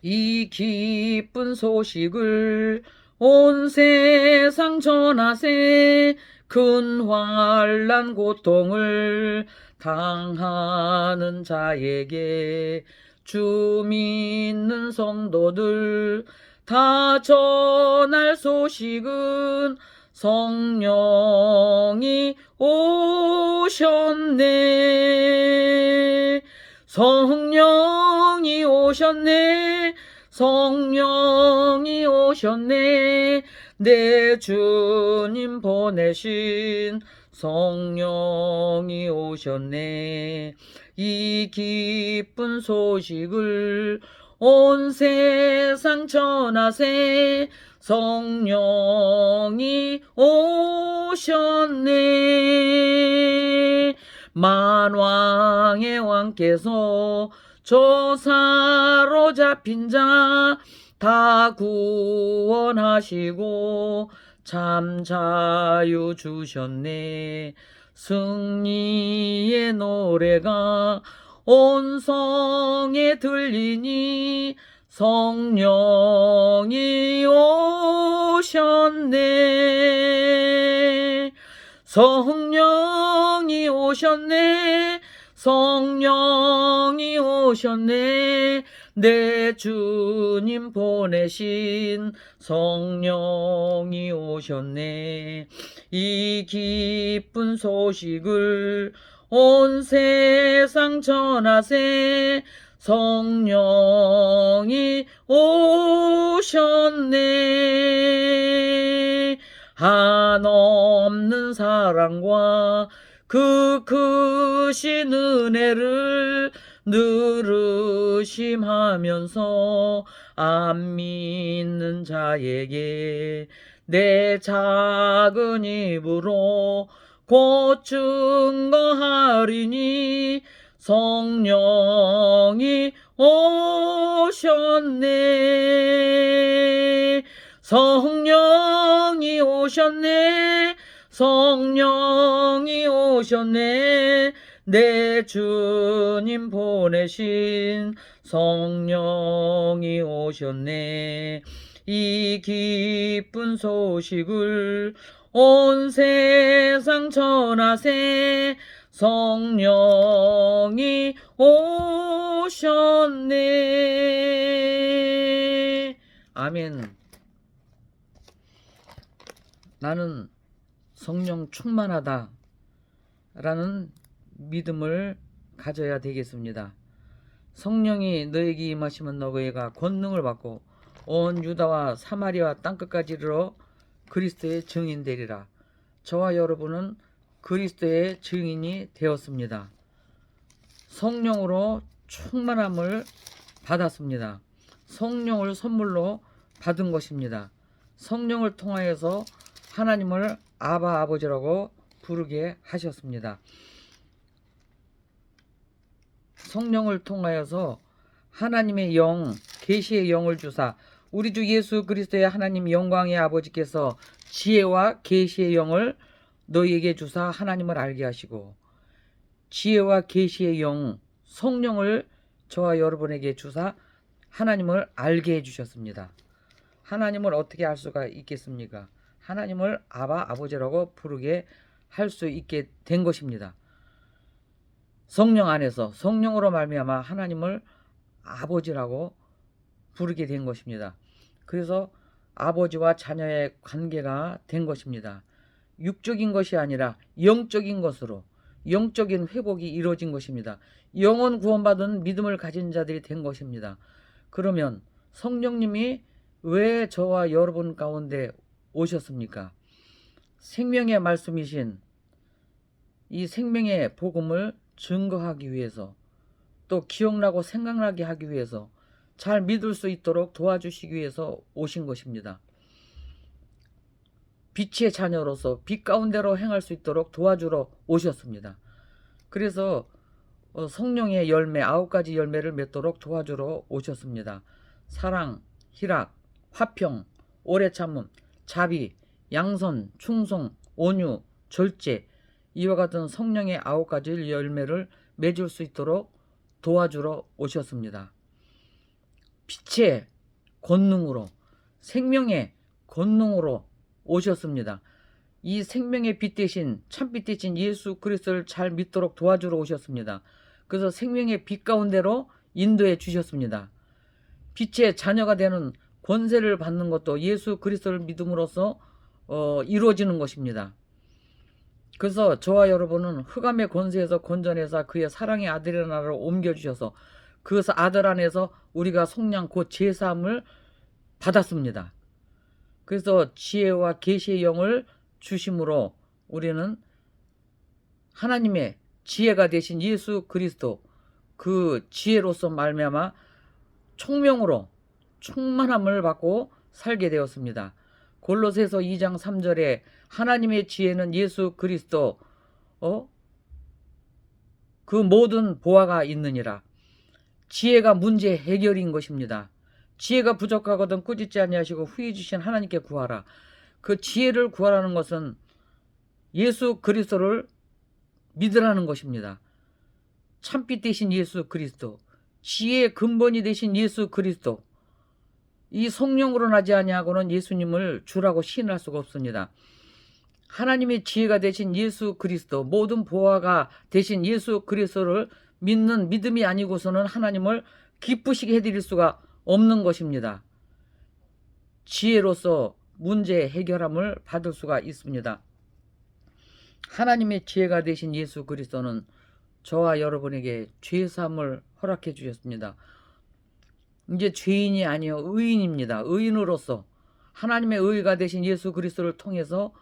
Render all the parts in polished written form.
이 기쁜 소식을 온 세상 전하세. 큰 환난 고통을 당하는 자에게 주 믿는 성도들 다 전할 소식은 성령이 오셨네. 성령이 오셨네. 성령이 오셨네. 내 주님 보내신 성령이 오셨네. 이 기쁜 소식을 온 세상 전하세. 성령이 오셨네. 만왕의 왕께서 저 사로잡힌 자 다 구원하시고 참 자유 주셨네. 승리의 노래가 온 성에 들리니 성령이 오셨네. 성령이 오셨네. 성령이 오셨네. 내 주님 보내신 성령이 오셨네. 이 기쁜 소식을 온 세상 전하세. 성령이 오셨네. 한없는 사랑과 그 크신 은혜를 늘으심하면서 안 믿는 자에게 내 작은 입으로 곧 증거하리니 성령이 오셨네. 성령이 오셨네. 성령이 오셨네. 내 주님 보내신 성령이 오셨네. 이 기쁜 소식을 온 세상 전하세. 성령이 오셨네. 아멘. 나는 성령 충만하다 라는 믿음을 가져야 되겠습니다. 성령이 너에게 임하시면 너희가 권능을 받고 온 유다와 사마리아 땅끝까지 이르러 그리스도의 증인 되리라. 저와 여러분은 그리스도의 증인이 되었습니다. 성령으로 충만함을 받았습니다. 성령을 선물로 받은 것입니다. 성령을 통하여서 하나님을 아바 아버지라고 부르게 하셨습니다. 성령을 통하여서 하나님의 영, 계시의 영을 주사 우리 주 예수 그리스도의 하나님 영광의 아버지께서 지혜와 계시의 영을 너희에게 주사 하나님을 알게 하시고 지혜와 계시의 영, 성령을 저와 여러분에게 주사 하나님을 알게 해주셨습니다. 하나님을 어떻게 알 수가 있겠습니까? 하나님을 아바 아버지라고 부르게 할 수 있게 된 것입니다. 성령 안에서 성령으로 말미암아 하나님을 아버지라고 부르게 된 것입니다. 그래서 아버지와 자녀의 관계가 된 것입니다. 육적인 것이 아니라 영적인 것으로 영적인 회복이 이루어진 것입니다. 영원 구원받은 믿음을 가진 자들이 된 것입니다. 그러면 성령님이 왜 저와 여러분 가운데 오셨습니까? 생명의 말씀이신 이 생명의 복음을 증거하기 위해서, 또 기억나고 생각나게 하기 위해서, 잘 믿을 수 있도록 도와주시기 위해서 오신 것입니다. 빛의 자녀로서 빛 가운데로 행할 수 있도록 도와주러 오셨습니다. 그래서 성령의 열매 9가지 열매를 맺도록 도와주러 오셨습니다. 사랑, 희락, 화평, 오래 참음, 자비, 양선, 충성, 온유, 절제, 이와 같은 성령의 9가지 열매를 맺을 수 있도록 도와주러 오셨습니다. 빛의 권능으로, 생명의 권능으로 오셨습니다. 이 생명의 빛 대신, 참빛 대신 예수 그리스도를 잘 믿도록 도와주러 오셨습니다. 그래서 생명의 빛 가운데로 인도해 주셨습니다. 빛의 자녀가 되는 권세를 받는 것도 예수 그리스도를 믿음으로써 이루어지는 것입니다. 그래서 저와 여러분은 흑암의 권세에서 건져내사 그의 사랑의 아들의 나라로 옮겨주셔서 그 아들 안에서 우리가 속량 곧 제사함을 받았습니다. 그래서 지혜와 계시의 영을 주심으로 우리는 하나님의 지혜가 되신 예수 그리스도 그 지혜로서 말미암아 총명으로 충만함을 받고 살게 되었습니다. 골로새서 2장 3절에 하나님의 지혜는 예수 그리스도 그 모든 보화가 있느니라. 지혜가 문제 해결인 것입니다. 지혜가 부족하거든 꾸짖지 아니하시고 후히 주신 하나님께 구하라. 그 지혜를 구하라는 것은 예수 그리스도를 믿으라는 것입니다. 참빛 되신 예수 그리스도, 지혜의 근본이 되신 예수 그리스도, 이 성령으로 나지 아니하고는 예수님을 주라고 시인할 수가 없습니다. 하나님의 지혜가 되신 예수 그리스도, 모든 보화가 되신 예수 그리스도를 믿는 믿음이 아니고서는 하나님을 기쁘시게 해드릴 수가 없는 것입니다. 지혜로서 문제 해결함을 받을 수가 있습니다. 하나님의 지혜가 되신 예수 그리스도는 저와 여러분에게 죄사함을 허락해 주셨습니다. 이제 죄인이 아니요 의인입니다. 의인으로서 하나님의 의가 되신 예수 그리스도를 통해서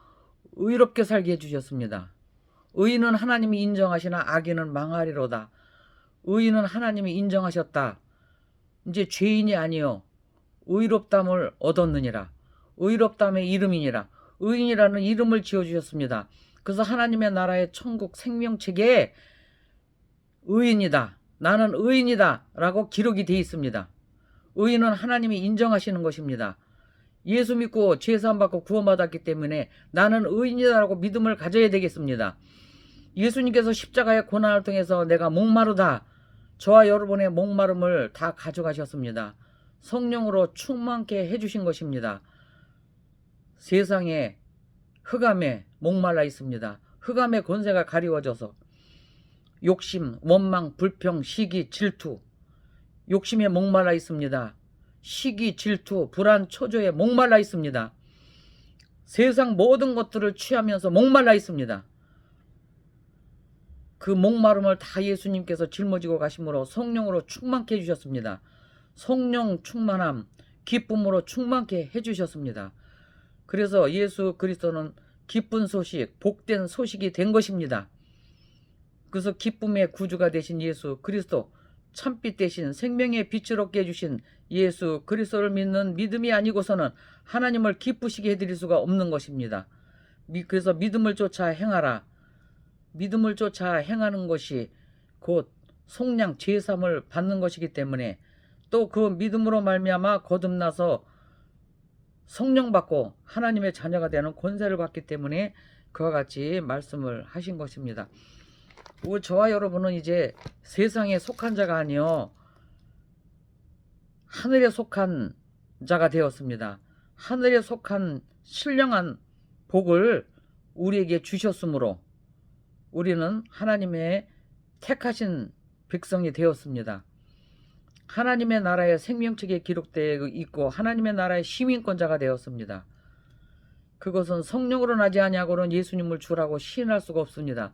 의롭게 살게 해주셨습니다. 의인은 하나님이 인정하시나 악인은 망하리로다. 의인은 하나님이 인정하셨다. 이제 죄인이 아니요 의롭담을 얻었느니라. 의롭담의 이름이니라. 의인이라는 이름을 지어주셨습니다. 그래서 하나님의 나라의 천국 생명책에 의인이다, 나는 의인이다 라고 기록이 되어 있습니다. 의인은 하나님이 인정하시는 것입니다. 예수 믿고 죄사함 받고 구원받았기 때문에 나는 의인이다라고 믿음을 가져야 되겠습니다. 예수님께서 십자가의 고난을 통해서 내가 목마르다, 저와 여러분의 목마름을 다 가져가셨습니다. 성령으로 충만케 해주신 것입니다. 세상에 흑암에 목말라 있습니다. 흑암의 권세가 가리워져서 욕심, 원망, 불평, 시기, 질투, 욕심에 목말라 있습니다. 시기, 질투, 불안, 초조에 목말라 있습니다. 세상 모든 것들을 취하면서 목말라 있습니다. 그 목마름을 다 예수님께서 짊어지고 가심으로 성령으로 충만케 해주셨습니다. 성령 충만함, 기쁨으로 충만케 해주셨습니다. 그래서 예수 그리스도는 기쁜 소식, 복된 소식이 된 것입니다. 그래서 기쁨의 구주가 되신 예수 그리스도, 참빛 대신 생명의 빛을 얻게 해주신 예수 그리스도를 믿는 믿음이 아니고서는 하나님을 기쁘시게 해드릴 수가 없는 것입니다. 그래서 믿음을 쫓아 행하라. 믿음을 쫓아 행하는 것이 곧 속량 죄사함을 받는 것이기 때문에 또 그 믿음으로 말미암아 거듭나서 성령 받고 하나님의 자녀가 되는 권세를 받기 때문에 그와 같이 말씀을 하신 것입니다. 저와 여러분은 이제 세상에 속한 자가 아니요 하늘에 속한 자가 되었습니다. 하늘에 속한 신령한 복을 우리에게 주셨으므로 우리는 하나님의 택하신 백성이 되었습니다. 하나님의 나라의 생명책에 기록되어 있고 하나님의 나라의 시민권자가 되었습니다. 그것은 성령으로 나지 아니하고는 예수님을 주라고 시인할 수가 없습니다.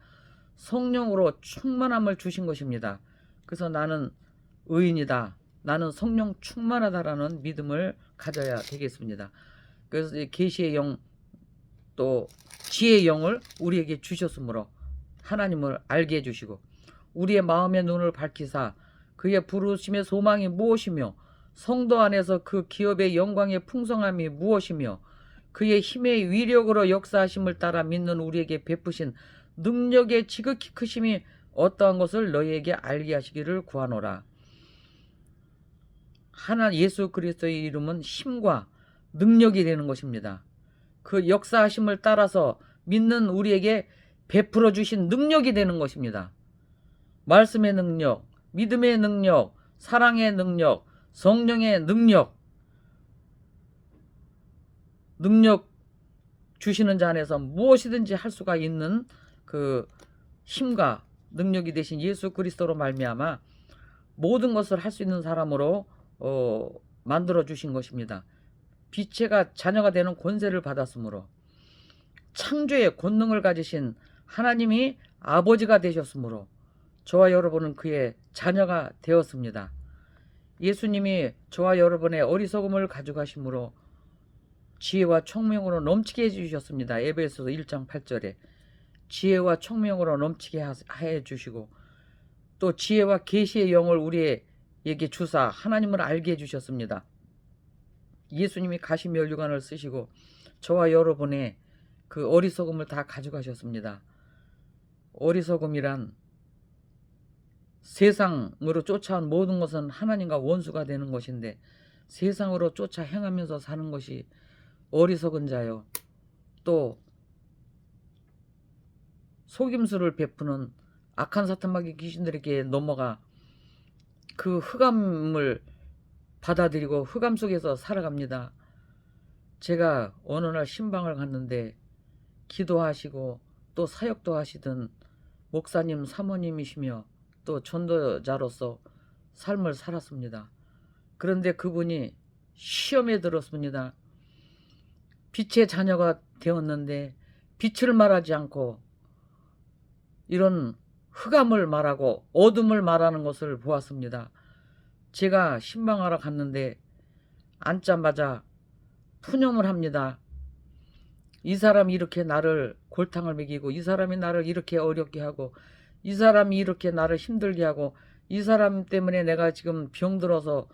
성령으로 충만함을 주신 것입니다. 그래서 나는 의인이다, 나는 성령 충만하다라는 믿음을 가져야 되겠습니다. 그래서 계시의 영 또 지혜의 영을 우리에게 주셨으므로 하나님을 알게 해주시고 우리의 마음의 눈을 밝히사 그의 부르심의 소망이 무엇이며 성도 안에서 그 기업의 영광의 풍성함이 무엇이며 그의 힘의 위력으로 역사하심을 따라 믿는 우리에게 베푸신 능력의 지극히 크심이 어떠한 것을 너희에게 알게 하시기를 구하노라. 하나 예수 그리스도의 이름은 힘과 능력이 되는 것입니다. 그 역사하심을 따라서 믿는 우리에게 베풀어 주신 능력이 되는 것입니다. 말씀의 능력, 믿음의 능력, 사랑의 능력, 성령의 능력 주시는 자 안에서 무엇이든지 할 수가 있는 그 힘과 능력이 되신 예수 그리스도로 말미암아 모든 것을 할 수 있는 사람으로 만들어 주신 것입니다. 빛의 자녀가 되는 권세를 받았으므로 창조의 권능을 가지신 하나님이 아버지가 되셨으므로 저와 여러분은 그의 자녀가 되었습니다. 예수님이 저와 여러분의 어리석음을 가져가심으로 지혜와 총명으로 넘치게 해주셨습니다. 에베소서 1장 8절에 지혜와 총명으로 넘치게 해주시고 또 지혜와 계시의 영을 우리에게 주사 하나님을 알게 해주셨습니다. 예수님이 가시면류관을 쓰시고 저와 여러분의 그 어리석음을 다 가져가셨습니다. 어리석음이란 세상으로 쫓아온 모든 것은 하나님과 원수가 되는 것인데 세상으로 쫓아 행하면서 사는 것이 어리석은 자요. 또 속임수를 베푸는 악한 사탄마귀 귀신들에게 넘어가 그 흑암을 받아들이고 흑암 속에서 살아갑니다. 제가 어느 날 신방을 갔는데 기도하시고 또 사역도 하시던 목사님 사모님이시며 또 전도자로서 삶을 살았습니다. 그런데 그분이 시험에 들었습니다. 빛의 자녀가 되었는데 빛을 말하지 않고 이런 흑암을 말하고 어둠을 말하는 것을 보았습니다. 제가 신방하러 갔는데 앉자마자 푸념을 합니다. 이 사람이 이렇게 나를 골탕을 먹이고 이 사람이 나를 이렇게 어렵게 하고 이 사람이 이렇게 나를 힘들게 하고 이 사람 때문에 내가 지금 병들어서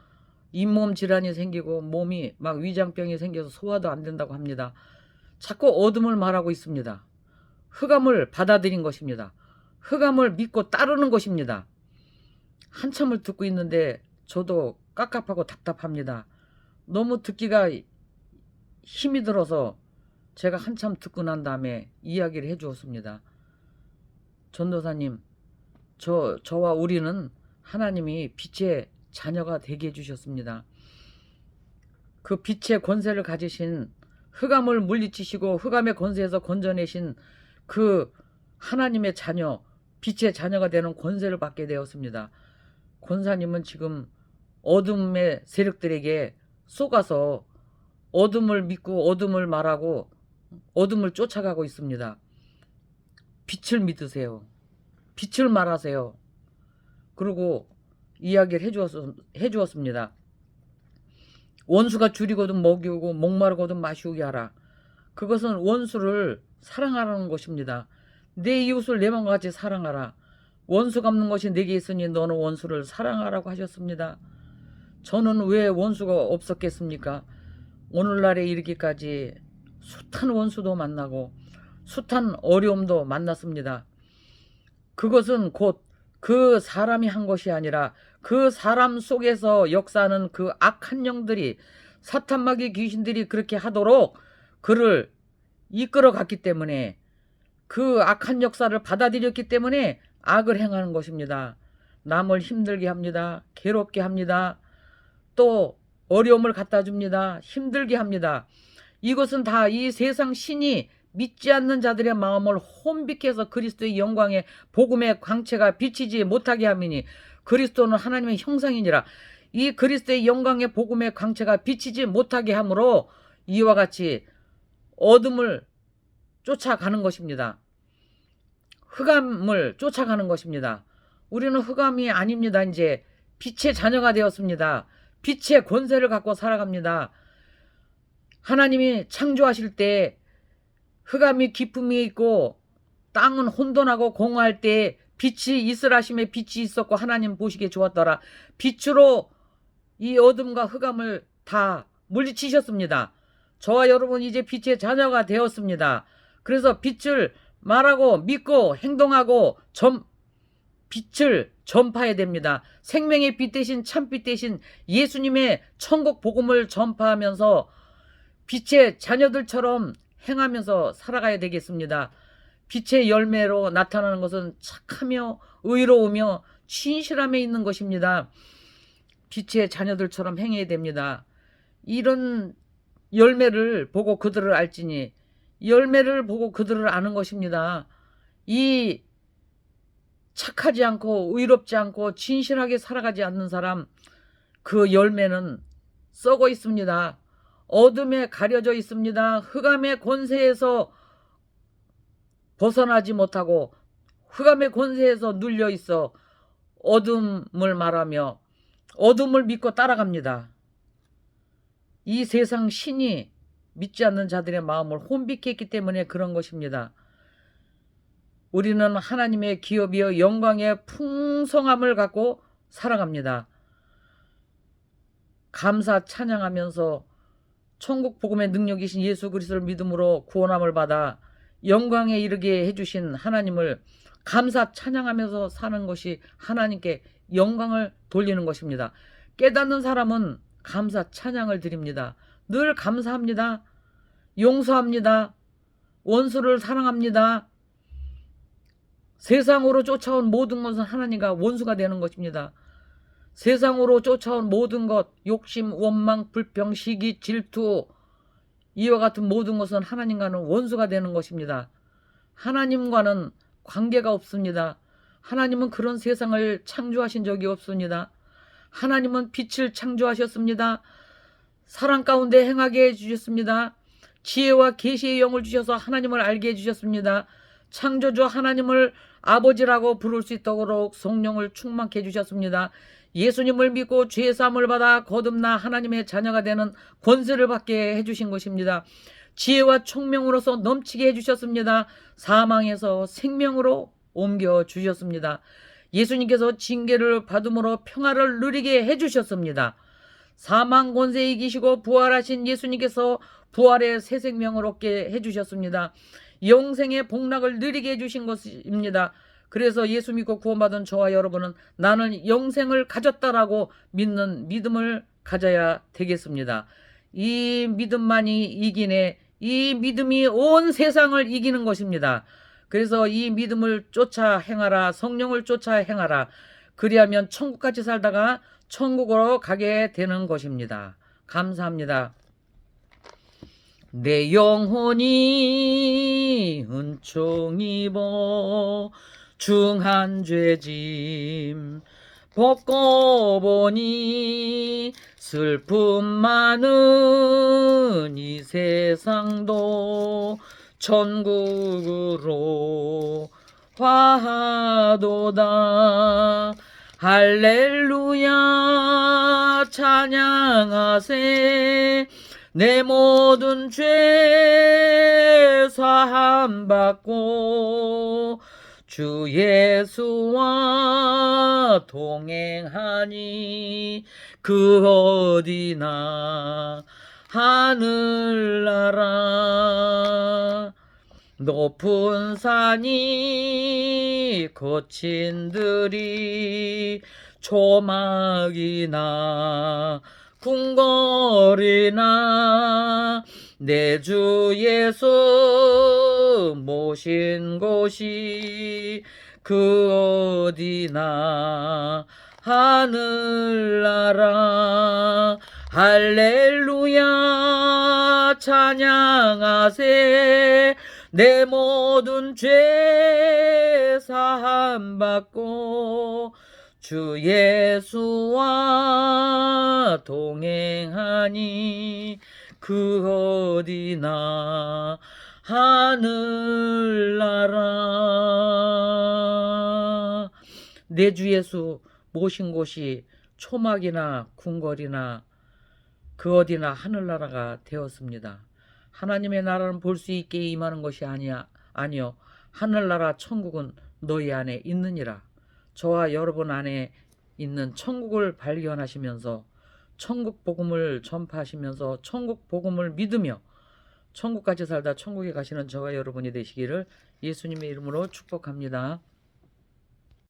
잇몸 질환이 생기고 몸이 막 위장병이 생겨서 소화도 안 된다고 합니다. 자꾸 어둠을 말하고 있습니다. 흑암을 받아들인 것입니다. 흑암을 믿고 따르는 것입니다. 한참을 듣고 있는데 저도 깝깝하고 답답합니다. 너무 듣기가 힘이 들어서 제가 한참 듣고 난 다음에 이야기를 해주었습니다. 전도사님, 저와 우리는 하나님이 빛의 자녀가 되게 해주셨습니다. 그 빛의 권세를 가지신 흑암을 물리치시고 흑암의 권세에서 건져내신 그 하나님의 자녀, 빛의 자녀가 되는 권세를 받게 되었습니다. 권사님은 지금 어둠의 세력들에게 속아서 어둠을 믿고 어둠을 말하고 어둠을 쫓아가고 있습니다. 빛을 믿으세요. 빛을 말하세요. 그리고 이야기를 해주었습니다. 원수가 줄이거든 먹이고 목마르거든 마시우게 하라. 그것은 원수를 사랑하라는 것입니다. 내 이웃을 내 맘과 같이 사랑하라. 원수 갚는 것이 내게 있으니 너는 원수를 사랑하라고 하셨습니다. 저는 왜 원수가 없었겠습니까? 오늘날에 이르기까지 숱한 원수도 만나고 숱한 어려움도 만났습니다. 그것은 곧 그 사람이 한 것이 아니라 그 사람 속에서 역사하는 그 악한 영들이 사탄마귀 귀신들이 그렇게 하도록 그를 이끌어 갔기 때문에 그 악한 역사를 받아들였기 때문에 악을 행하는 것입니다. 남을 힘들게 합니다. 괴롭게 합니다. 또 어려움을 갖다 줍니다. 힘들게 합니다. 이것은 다 이 세상 신이 믿지 않는 자들의 마음을 혼비케 해서 그리스도의 영광의 복음의 광채가 비치지 못하게 함이니 그리스도는 하나님의 형상이니라. 이 그리스도의 영광의 복음의 광채가 비치지 못하게 함으로 이와 같이 어둠을 쫓아가는 것입니다. 흑암을 쫓아가는 것입니다. 우리는 흑암이 아닙니다. 이제 빛의 자녀가 되었습니다. 빛의 권세를 갖고 살아갑니다. 하나님이 창조하실 때 흑암이 깊음이 있고 땅은 혼돈하고 공허할 때 빛이 있으라 하심에 빛이 있었고 하나님 보시기에 좋았더라. 빛으로 이 어둠과 흑암을 다 물리치셨습니다. 저와 여러분 이제 빛의 자녀가 되었습니다. 그래서 빛을 말하고 믿고 행동하고 빛을 전파해야 됩니다. 생명의 빛 대신 참빛 대신 예수님의 천국 복음을 전파하면서 빛의 자녀들처럼 행하면서 살아가야 되겠습니다. 빛의 열매로 나타나는 것은 착하며 의로우며 진실함에 있는 것입니다. 빛의 자녀들처럼 행해야 됩니다. 이런 열매를 보고 그들을 알지니, 열매를 보고 그들을 아는 것입니다. 이 착하지 않고 의롭지 않고 진실하게 살아가지 않는 사람, 그 열매는 썩어 있습니다. 어둠에 가려져 있습니다. 흑암의 권세에서 벗어나지 못하고 흑암의 권세에서 눌려 있어 어둠을 말하며 어둠을 믿고 따라갑니다. 이 세상 신이 믿지 않는 자들의 마음을 혼비케 했기 때문에 그런 것입니다. 우리는 하나님의 기업이여 영광의 풍성함을 갖고 살아갑니다. 감사 찬양하면서 천국 복음의 능력이신 예수 그리스도를 믿음으로 구원함을 받아 영광에 이르게 해주신 하나님을 감사 찬양하면서 사는 것이 하나님께 영광을 돌리는 것입니다. 깨닫는 사람은 감사 찬양을 드립니다. 늘 감사합니다. 용서합니다. 원수를 사랑합니다. 세상으로 쫓아온 모든 것은 하나님과 원수가 되는 것입니다. 세상으로 쫓아온 모든 것, 욕심, 원망, 불평, 시기, 질투, 이와 같은 모든 것은 하나님과는 원수가 되는 것입니다. 하나님과는 관계가 없습니다. 하나님은 그런 세상을 창조하신 적이 없습니다. 하나님은 빛을 창조하셨습니다. 사랑 가운데 행하게 해주셨습니다. 지혜와 계시의 영을 주셔서 하나님을 알게 해주셨습니다. 창조주 하나님을 아버지라고 부를 수 있도록 성령을 충만케 해주셨습니다. 예수님을 믿고 죄사함을 받아 거듭나 하나님의 자녀가 되는 권세를 받게 해주신 것입니다. 지혜와 총명으로서 넘치게 해주셨습니다. 사망에서 생명으로 옮겨주셨습니다. 예수님께서 징계를 받음으로 평화를 누리게 해주셨습니다. 사망 권세 이기시고 부활하신 예수님께서 부활의 새 생명을 얻게 해주셨습니다. 영생의 복락을 누리게 해주신 것입니다. 그래서 예수 믿고 구원받은 저와 여러분은 나는 영생을 가졌다라고 믿는 믿음을 가져야 되겠습니다. 이 믿음만이 이기네. 이 믿음이 온 세상을 이기는 것입니다. 그래서 이 믿음을 쫓아 행하라. 성령을 쫓아 행하라. 그리하면 천국같이 살다가 천국으로 가게 되는 것입니다. 감사합니다. 내 영혼이 은총 입어 중한 죄짐 벗고보니 슬픔 많은 이 세상도 천국으로 화하도다. 할렐루야 찬양하세. 내 모든 죄 사함 받고 주 예수와 동행하니 그 어디나 하늘나라. 높은 산이 거친 들이 조막이나 궁궐이나 내 주 예수 모신 곳이 그 어디나 하늘나라. 할렐루야 찬양하세. 내 모든 죄 사함 받고 주 예수와 동행하니 그 어디나 하늘나라. 내 주 예수 모신 곳이 초막이나 궁궐이나 그 어디나 하늘나라가 되었습니다. 하나님의 나라는 볼 수 있게 임하는 것이 아니요 하늘나라 천국은 너희 안에 있느니라. 저와 여러분 안에 있는 천국을 발견하시면서 천국 복음을 전파하시면서 천국 복음을 믿으며 천국같이 살다 천국에 가시는 저와 여러분이 되시기를 예수님의 이름으로 축복합니다.